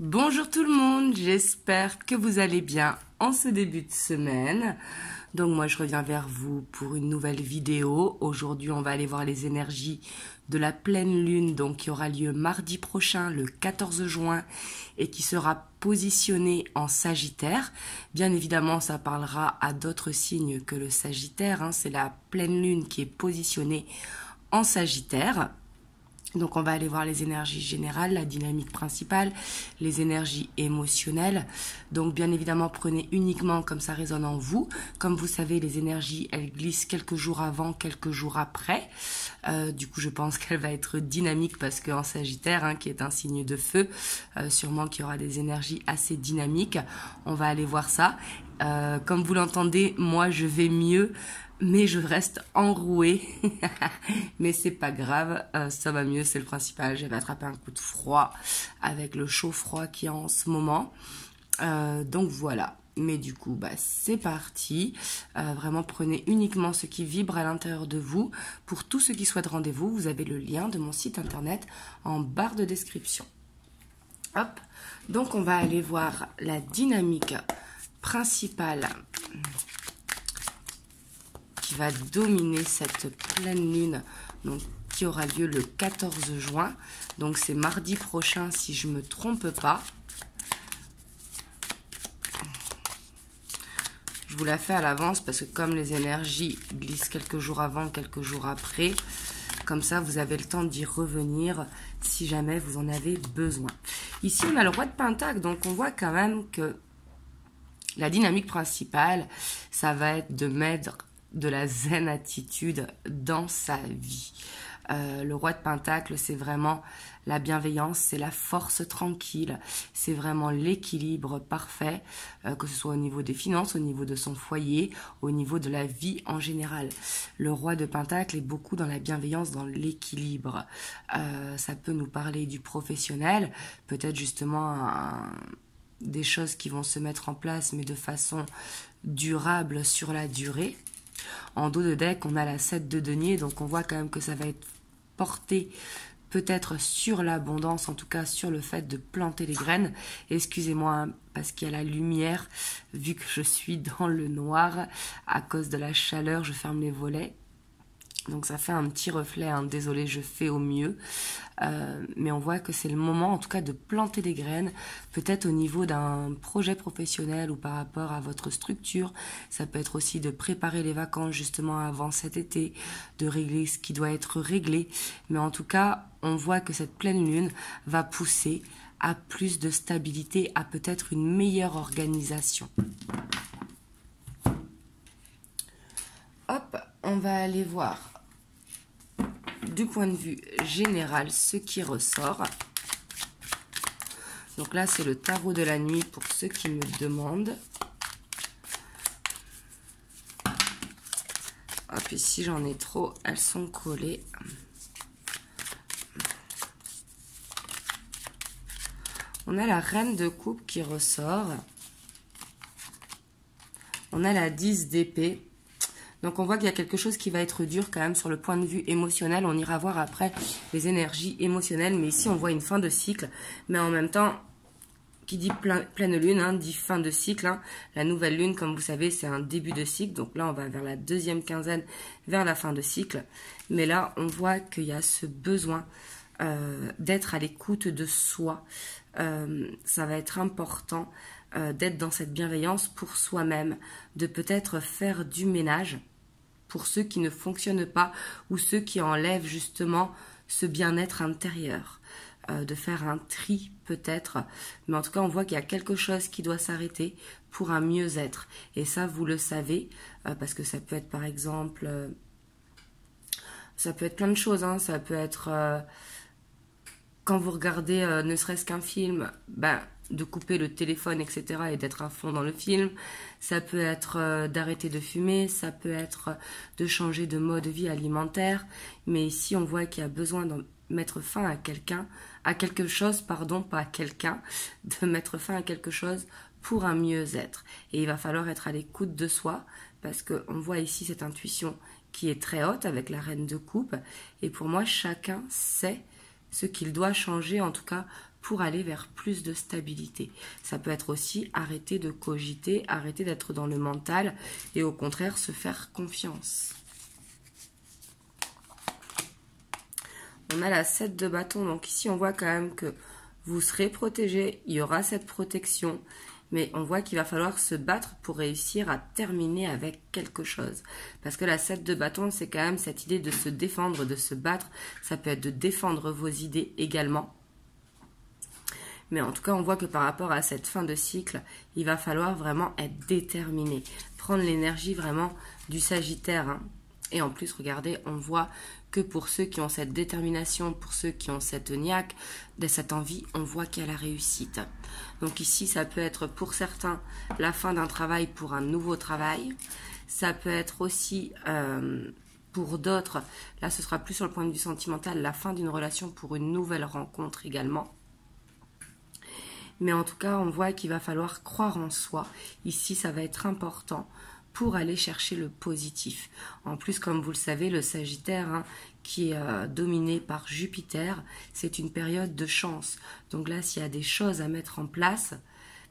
Bonjour tout le monde, j'espère que vous allez bien en ce début de semaine. Donc moi je reviens vers vous pour une nouvelle vidéo. Aujourd'hui on va aller voir les énergies de la pleine lune donc qui aura lieu mardi prochain le 14 juin et qui sera positionnée en Sagittaire. Bien évidemment ça parlera à d'autres signes que le Sagittaire, c'est la pleine lune qui est positionnée en Sagittaire. Donc on va aller voir les énergies générales, la dynamique principale, les énergies émotionnelles. Donc bien évidemment prenez uniquement comme ça résonne en vous. Comme vous savez les énergies elles glissent quelques jours avant, quelques jours après. Du coup je pense qu'elle va être dynamique parce qu'en Sagittaire qui est un signe de feu, sûrement qu'il y aura des énergies assez dynamiques. On va aller voir ça. Comme vous l'entendez, moi je vais mieux. Mais je reste enrouée, mais c'est pas grave, ça va mieux, c'est le principal. J'avais attrapé un coup de froid avec le chaud-froid qu'il y a en ce moment, donc voilà. Mais du coup, c'est parti. Vraiment, prenez uniquement ce qui vibre à l'intérieur de vous. Pour tous ceux qui souhaitent rendez-vous, vous avez le lien de mon site internet en barre de description. Hop, donc on va aller voir la dynamique principale qui va dominer cette pleine lune donc, qui aura lieu le 14 juin. Donc c'est mardi prochain si je ne me trompe pas. Je vous la fais à l'avance parce que comme les énergies glissent quelques jours avant, quelques jours après, comme ça vous avez le temps d'y revenir si jamais vous en avez besoin. Ici on a le roi de Pentacle, donc on voit quand même que la dynamique principale, ça va être de mettre de la zen attitude dans sa vie. Le roi de Pentacle, c'est vraiment la bienveillance, c'est la force tranquille, c'est vraiment l'équilibre parfait, que ce soit au niveau des finances, au niveau de son foyer, au niveau de la vie en général. Le roi de Pentacle est beaucoup dans la bienveillance, dans l'équilibre. Ça peut nous parler du professionnel, peut-être justement des choses qui vont se mettre en place, mais de façon durable sur la durée. En dos de deck, on a la 7 de denier, donc on voit quand même que ça va être porté peut-être sur l'abondance, en tout cas sur le fait de planter les graines. Excusez-moi, parce qu'il y a la lumière, vu que je suis dans le noir, à cause de la chaleur, je ferme les volets. Donc ça fait un petit reflet, désolé, je fais au mieux. Mais on voit que c'est le moment en tout cas de planter des graines, peut-être au niveau d'un projet professionnel ou par rapport à votre structure. Ça peut être aussi de préparer les vacances justement avant cet été, de régler ce qui doit être réglé. Mais en tout cas, on voit que cette pleine lune va pousser à plus de stabilité, à peut-être une meilleure organisation. Hop, on va aller voir du point de vue général ce qui ressort. Donc là c'est le tarot de la nuit pour ceux qui me demandent. Hop, ici j'en ai trop, elles sont collées. On a la reine de coupe qui ressort. On a la 10 d'épée. Donc on voit qu'il y a quelque chose qui va être dur quand même sur le point de vue émotionnel. On ira voir après les énergies émotionnelles. Mais ici on voit une fin de cycle. Mais en même temps, qui dit pleine lune, dit fin de cycle. La nouvelle lune, comme vous savez, c'est un début de cycle. Donc là on va vers la deuxième quinzaine, vers la fin de cycle. Mais là on voit qu'il y a ce besoin d'être à l'écoute de soi. Ça va être important d'être dans cette bienveillance pour soi-même. De peut-être faire du ménage pour ceux qui ne fonctionnent pas ou ceux qui enlèvent justement ce bien-être intérieur. De faire un tri peut-être, mais en tout cas on voit qu'il y a quelque chose qui doit s'arrêter pour un mieux-être. Et ça vous le savez, parce que ça peut être par exemple, ça peut être plein de choses, ça peut être quand vous regardez ne serait-ce qu'un film, de couper le téléphone, etc. et d'être à fond dans le film. Ça peut être d'arrêter de fumer, ça peut être de changer de mode de vie alimentaire. Mais ici, on voit qu'il y a besoin de mettre fin à quelque chose, pardon, pas à quelqu'un, de mettre fin à quelque chose pour un mieux-être. Et il va falloir être à l'écoute de soi, parce qu'on voit ici cette intuition qui est très haute avec la reine de coupe. Et pour moi, chacun sait ce qu'il doit changer, en tout cas pour aller vers plus de stabilité. Ça peut être aussi arrêter de cogiter, arrêter d'être dans le mental et au contraire se faire confiance. On a la 7 de bâton, donc ici on voit quand même que vous serez protégé, il y aura cette protection, mais on voit qu'il va falloir se battre pour réussir à terminer avec quelque chose. Parce que la 7 de bâton, c'est quand même cette idée de se défendre, de se battre, ça peut être de défendre vos idées également. Mais en tout cas, on voit que par rapport à cette fin de cycle, il va falloir vraiment être déterminé, prendre l'énergie vraiment du Sagittaire, hein. Et en plus, regardez, on voit que pour ceux qui ont cette détermination, pour ceux qui ont cette niaque, de cette envie, on voit qu'il y a la réussite. Donc ici, ça peut être pour certains la fin d'un travail pour un nouveau travail. Ça peut être aussi pour d'autres, là ce sera plus sur le point de vue sentimental, la fin d'une relation pour une nouvelle rencontre également. Mais en tout cas, on voit qu'il va falloir croire en soi. Ici, ça va être important pour aller chercher le positif. En plus, comme vous le savez, le Sagittaire, hein, qui est dominé par Jupiter, c'est une période de chance. Donc là, s'il y a des choses à mettre en place,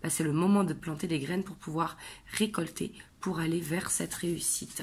bah, c'est le moment de planter des graines pour pouvoir récolter, pour aller vers cette réussite.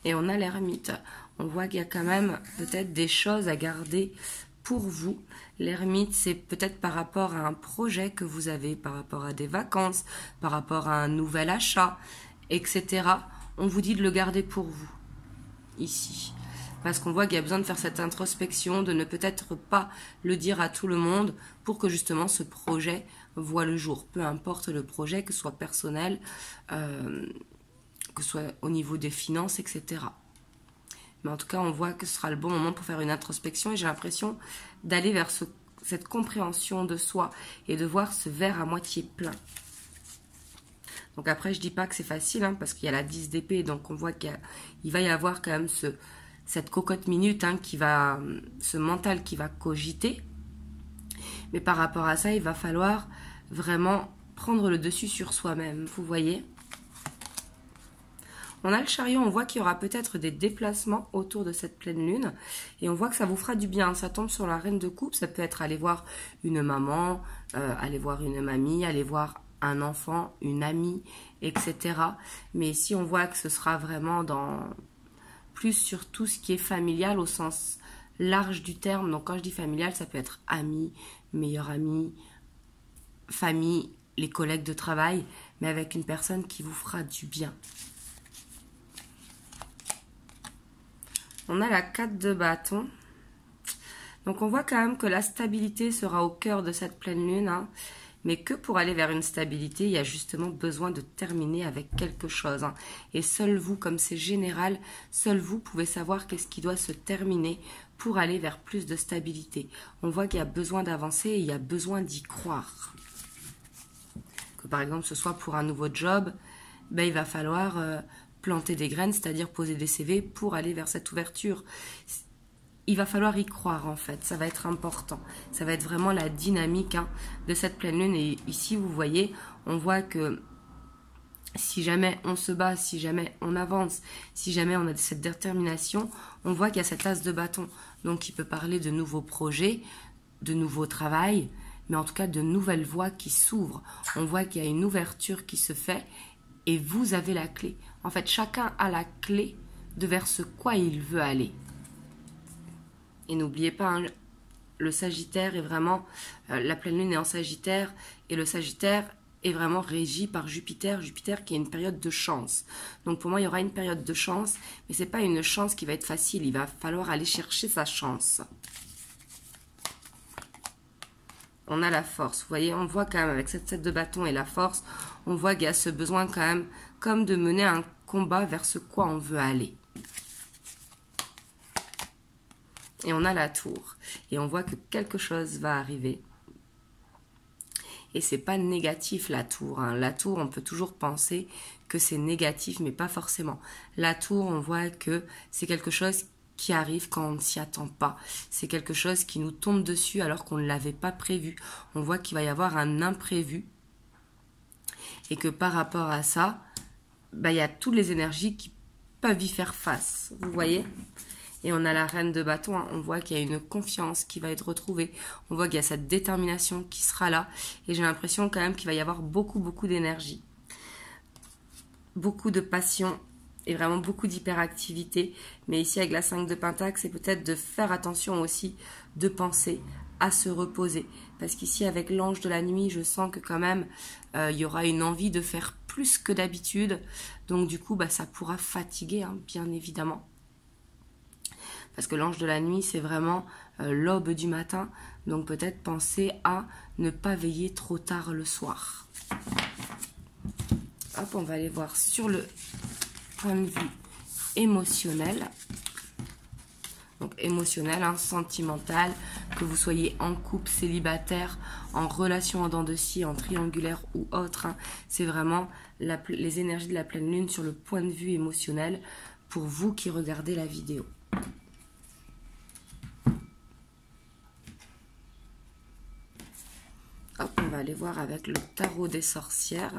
Et on a l'ermite. On voit qu'il y a quand même peut-être des choses à garder pour vous. L'ermite, c'est peut-être par rapport à un projet que vous avez, par rapport à des vacances, par rapport à un nouvel achat, etc. On vous dit de le garder pour vous, ici. Parce qu'on voit qu'il y a besoin de faire cette introspection, de ne peut-être pas le dire à tout le monde pour que justement ce projet voit le jour. Peu importe le projet, que ce soit personnel, que ce soit au niveau des finances, etc. Mais en tout cas, on voit que ce sera le bon moment pour faire une introspection et j'ai l'impression d'aller vers cette compréhension de soi et de voir ce verre à moitié plein. Donc après, je dis pas que c'est facile, hein, parce qu'il y a la 10 d'épée, donc on voit qu'il va y avoir quand même cette cocotte minute, hein, ce mental qui va cogiter. Mais par rapport à ça, il va falloir vraiment prendre le dessus sur soi-même, vous voyez. On a le chariot, on voit qu'il y aura peut-être des déplacements autour de cette pleine lune. Et on voit que ça vous fera du bien. Ça tombe sur la reine de coupe. Ça peut être aller voir une maman, aller voir une mamie, aller voir un enfant, une amie, etc. Mais ici, on voit que ce sera vraiment plus sur tout ce qui est familial au sens large du terme. Donc quand je dis familial, ça peut être ami, meilleur ami, famille, les collègues de travail, mais avec une personne qui vous fera du bien. On a la 4 de bâton. Donc on voit quand même que la stabilité sera au cœur de cette pleine lune, hein, mais que pour aller vers une stabilité, il y a justement besoin de terminer avec quelque chose, hein. Et seul vous, comme c'est général, seul vous pouvez savoir qu'est-ce qui doit se terminer pour aller vers plus de stabilité. On voit qu'il y a besoin d'avancer et il y a besoin d'y croire. Que par exemple ce soit pour un nouveau job, ben, il va falloir planter des graines, c'est-à-dire poser des CV pour aller vers cette ouverture. Il va falloir y croire en fait, ça va être important. Ça va être vraiment la dynamique, hein, de cette pleine lune. Et ici, vous voyez, on voit que si jamais on se bat, si jamais on avance, si jamais on a cette détermination, on voit qu'il y a cet as de bâton. Donc il peut parler de nouveaux projets, de nouveaux travail, mais en tout cas de nouvelles voies qui s'ouvrent. On voit qu'il y a une ouverture qui se fait et vous avez la clé. En fait, chacun a la clé de vers ce quoi il veut aller. Et n'oubliez pas, hein, le Sagittaire est vraiment... la pleine lune est en Sagittaire et le Sagittaire est vraiment régi par Jupiter. Jupiter qui est une période de chance. Donc pour moi, il y aura une période de chance, mais ce n'est pas une chance qui va être facile. Il va falloir aller chercher sa chance. On a la force. Vous voyez, on voit quand même avec cette 7 de bâton et la force, on voit qu'il y a ce besoin quand même comme de mener un combat vers ce quoi on veut aller. Et on a la tour. Et on voit que quelque chose va arriver. Et c'est pas négatif la tour, hein. La tour, on peut toujours penser que c'est négatif, mais pas forcément. La tour, on voit que c'est quelque chose qui arrive quand on ne s'y attend pas. C'est quelque chose qui nous tombe dessus alors qu'on ne l'avait pas prévu. On voit qu'il va y avoir un imprévu. Et que par rapport à ça, bah, il y a toutes les énergies qui peuvent y faire face. Vous voyez ? Et on a la reine de bâton, hein. On voit qu'il y a une confiance qui va être retrouvée. On voit qu'il y a cette détermination qui sera là. Et j'ai l'impression quand même qu'il va y avoir beaucoup d'énergie. Beaucoup de passion et vraiment beaucoup d'hyperactivité. Mais ici, avec la 5 de Pentacle, c'est peut-être de faire attention aussi, de penser à se reposer. Parce qu'ici, avec l'ange de la nuit, je sens que quand même, il y aura une envie de faire plus que d'habitude. Donc du coup, ça pourra fatiguer, hein, bien évidemment. Parce que l'ange de la nuit, c'est vraiment l'aube du matin. Donc peut-être penser à ne pas veiller trop tard le soir. Hop, on va aller voir sur le point de vue émotionnel. Donc émotionnel, hein, sentimental, que vous soyez en couple, célibataire, en relation en dents de scie, en triangulaire ou autre. Hein, c'est vraiment les énergies de la pleine lune sur le point de vue émotionnel pour vous qui regardez la vidéo. Hop, on va aller voir avec le tarot des sorcières.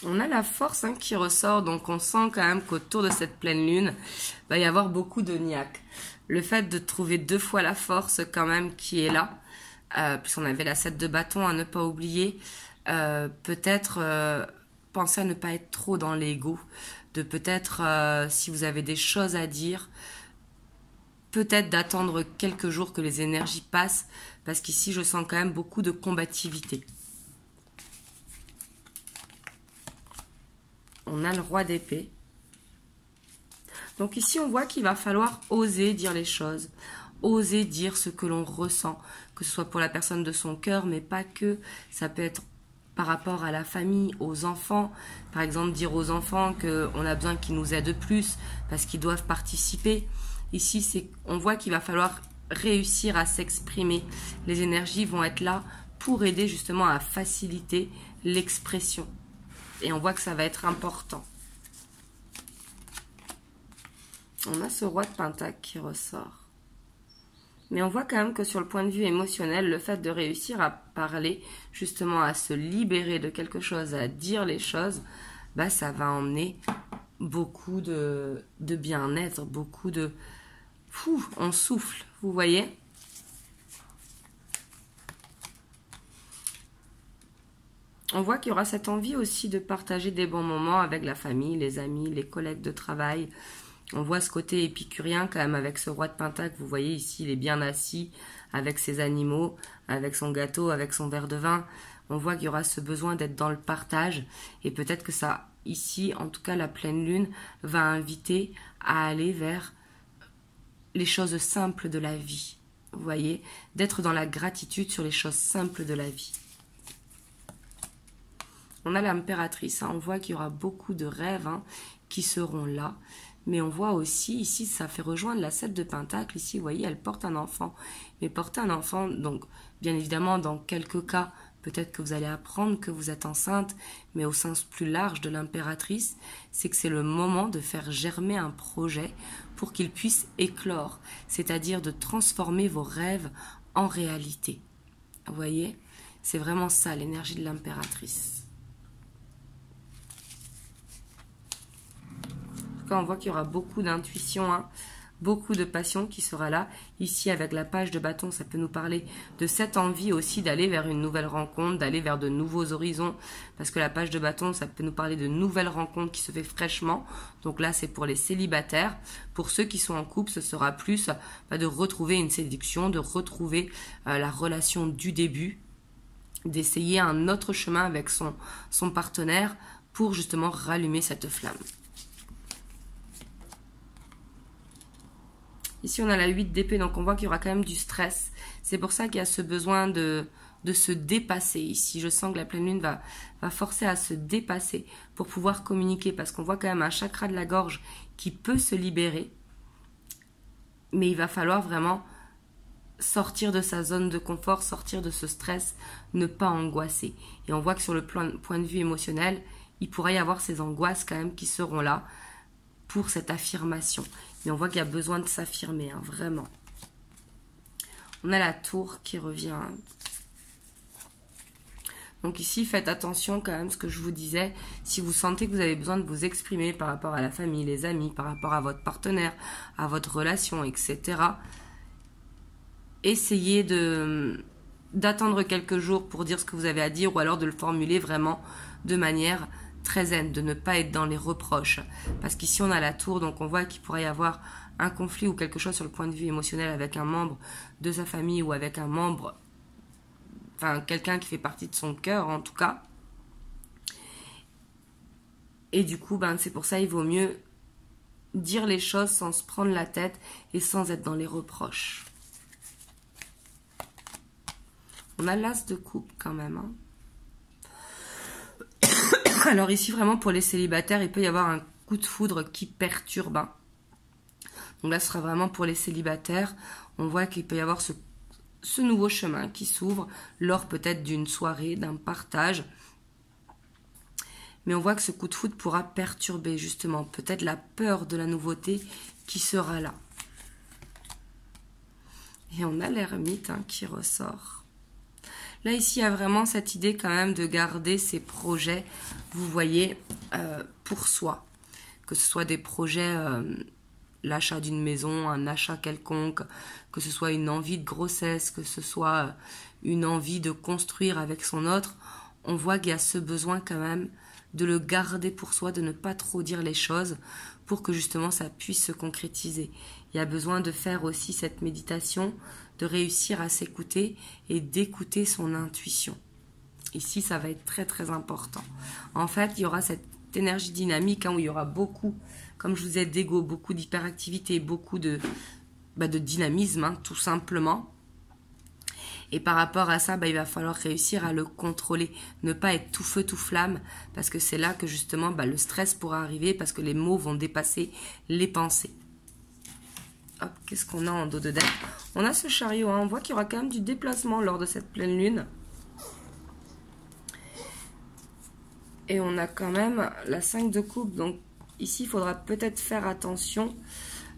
On a la force, hein, qui ressort, donc on sent quand même qu'autour de cette pleine lune, va y avoir beaucoup de niaque. Le fait de trouver 2 fois la force quand même qui est là, puisqu'on avait la 7 de bâton à ne pas oublier, peut-être penser à ne pas être trop dans l'ego, de peut-être, si vous avez des choses à dire, peut-être d'attendre quelques jours que les énergies passent, parce qu'ici je sens quand même beaucoup de combativité. On a le roi d'épée. Donc ici, on voit qu'il va falloir oser dire les choses. Oser dire ce que l'on ressent. Que ce soit pour la personne de son cœur, mais pas que. Ça peut être par rapport à la famille, aux enfants. Par exemple, dire aux enfants qu'on a besoin qu'ils nous aident plus parce qu'ils doivent participer. Ici, on voit qu'il va falloir réussir à s'exprimer. Les énergies vont être là pour aider justement à faciliter l'expression. Et on voit que ça va être important. On a ce roi de Pentacle qui ressort. Mais on voit quand même que sur le point de vue émotionnel, le fait de réussir à parler, justement à se libérer de quelque chose, à dire les choses, ça va emmener beaucoup de bien-être, beaucoup de... on souffle, vous voyez ? On voit qu'il y aura cette envie aussi de partager des bons moments avec la famille, les amis, les collègues de travail. On voit ce côté épicurien quand même avec ce roi de Pentacle. Vous voyez ici, il est bien assis avec ses animaux, avec son gâteau, avec son verre de vin. On voit qu'il y aura ce besoin d'être dans le partage. Et peut-être que ça, ici, en tout cas la pleine lune, va inviter à aller vers les choses simples de la vie. Vous voyez, d'être dans la gratitude sur les choses simples de la vie. On a l'impératrice, hein. On voit qu'il y aura beaucoup de rêves, hein, qui seront là. Mais on voit aussi, ici, ça fait rejoindre la 7 de Pentacle. Ici, vous voyez, elle porte un enfant. Mais porter un enfant, donc, bien évidemment, dans quelques cas, peut-être que vous allez apprendre que vous êtes enceinte, mais au sens plus large de l'impératrice, c'est que c'est le moment de faire germer un projet pour qu'il puisse éclore. C'est-à-dire de transformer vos rêves en réalité. Vous voyez? C'est vraiment ça, l'énergie de l'impératrice. On voit qu'il y aura beaucoup d'intuition, hein, beaucoup de passion qui sera là. Ici, avec la page de bâton, ça peut nous parler de cette envie aussi d'aller vers une nouvelle rencontre, d'aller vers de nouveaux horizons. Parce que la page de bâton, ça peut nous parler de nouvelles rencontres qui se fait fraîchement. Donc là, c'est pour les célibataires. Pour ceux qui sont en couple, ce sera plus de retrouver une séduction, de retrouver la relation du début, d'essayer un autre chemin avec son partenaire pour justement rallumer cette flamme. Ici, on a la 8 d'épée, donc on voit qu'il y aura quand même du stress. C'est pour ça qu'il y a ce besoin de se dépasser. Ici, je sens que la pleine lune va forcer à se dépasser pour pouvoir communiquer, parce qu'on voit quand même un chakra de la gorge qui peut se libérer. Mais il va falloir vraiment sortir de sa zone de confort, sortir de ce stress, ne pas angoisser. Et on voit que sur le point de vue émotionnel, il pourrait y avoir ces angoisses quand même qui seront là pour cette affirmation. Mais on voit qu'il y a besoin de s'affirmer, hein, vraiment. On a la tour qui revient. Donc ici, faites attention quand même, ce que je vous disais, si vous sentez que vous avez besoin de vous exprimer par rapport à la famille, les amis, par rapport à votre partenaire, à votre relation, etc., essayez d'attendre quelques jours pour dire ce que vous avez à dire ou alors de le formuler vraiment de manière très zen, de ne pas être dans les reproches. Parce qu'ici, on a la tour, donc on voit qu'il pourrait y avoir un conflit ou quelque chose sur le point de vue émotionnel avec un membre de sa famille ou avec un membre, enfin quelqu'un qui fait partie de son cœur en tout cas. Et du coup, c'est pour ça il vaut mieux dire les choses sans se prendre la tête et sans être dans les reproches. On a l'as de coupe quand même. Hein. Alors ici, vraiment, pour les célibataires, il peut y avoir un coup de foudre qui perturbe. Hein. Donc là, ce sera vraiment pour les célibataires. On voit qu'il peut y avoir ce nouveau chemin qui s'ouvre lors peut-être d'une soirée, d'un partage. Mais on voit que ce coup de foudre pourra perturber justement peut-être la peur de la nouveauté qui sera là. Et on a l'ermite qui ressort. Là, ici, il y a vraiment cette idée quand même de garder ses projets, vous voyez, pour soi. Que ce soit des projets, l'achat d'une maison, un achat quelconque, que ce soit une envie de grossesse, que ce soit une envie de construire avec son autre. On voit qu'il y a ce besoin quand même de le garder pour soi, de ne pas trop dire les choses pour que justement ça puisse se concrétiser. Il y a besoin de faire aussi cette méditation, de réussir à s'écouter et d'écouter son intuition. Ici, ça va être très très important. En fait, il y aura cette énergie dynamique où il y aura beaucoup, comme je vous ai dit, d'ego, beaucoup d'hyperactivité, beaucoup de dynamisme, tout simplement. Et par rapport à ça, il va falloir réussir à le contrôler, ne pas être tout feu, tout flamme, parce que c'est là que justement le stress pourra arriver, parce que les mots vont dépasser les pensées. Hop, qu'est-ce qu'on a en dos de deck? On a ce chariot, on voit qu'il y aura quand même du déplacement lors de cette pleine lune. Et on a quand même la 5 de coupe, donc ici il faudra peut-être faire attention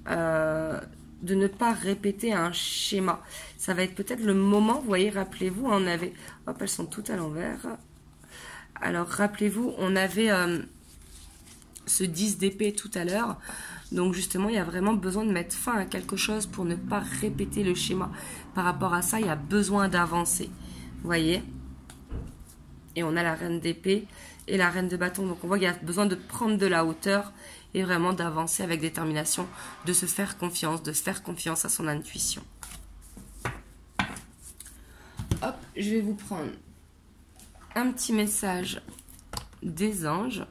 de ne pas répéter un schéma. Ça va être peut-être le moment, vous voyez, rappelez-vous, on avait... Hop, elles sont toutes à l'envers. Alors, rappelez-vous, on avait ce 10 d'épée tout à l'heure. Donc, justement, il y a vraiment besoin de mettre fin à quelque chose pour ne pas répéter le schéma. Par rapport à ça, il y a besoin d'avancer. Vous voyez? Et on a la reine d'épée et la reine de bâton. Donc, on voit qu'il y a besoin de prendre de la hauteur et vraiment d'avancer avec détermination, de se faire confiance, de se faire confiance à son intuition. Hop, je vais vous prendre un petit message des anges.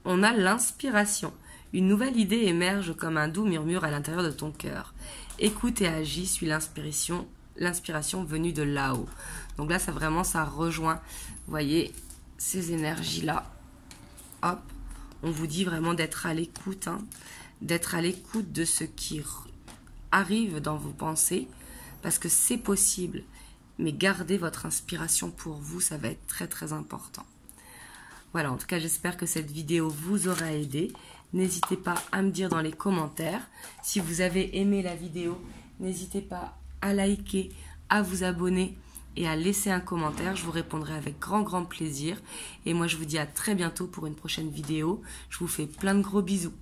On a l'inspiration. Une nouvelle idée émerge comme un doux murmure à l'intérieur de ton cœur. Écoute et agis, suis l'inspiration venue de là-haut. Donc là, ça rejoint, vous voyez, ces énergies-là. Hop, on vous dit vraiment d'être à l'écoute, d'être à l'écoute de ce qui arrive dans vos pensées, parce que c'est possible, mais gardez votre inspiration pour vous, ça va être très très important. Voilà, en tout cas, j'espère que cette vidéo vous aura aidé. N'hésitez pas à me dire dans les commentaires. Si vous avez aimé la vidéo, n'hésitez pas à liker, à vous abonner et à laisser un commentaire. Je vous répondrai avec grand plaisir. Et moi, je vous dis à très bientôt pour une prochaine vidéo. Je vous fais plein de gros bisous.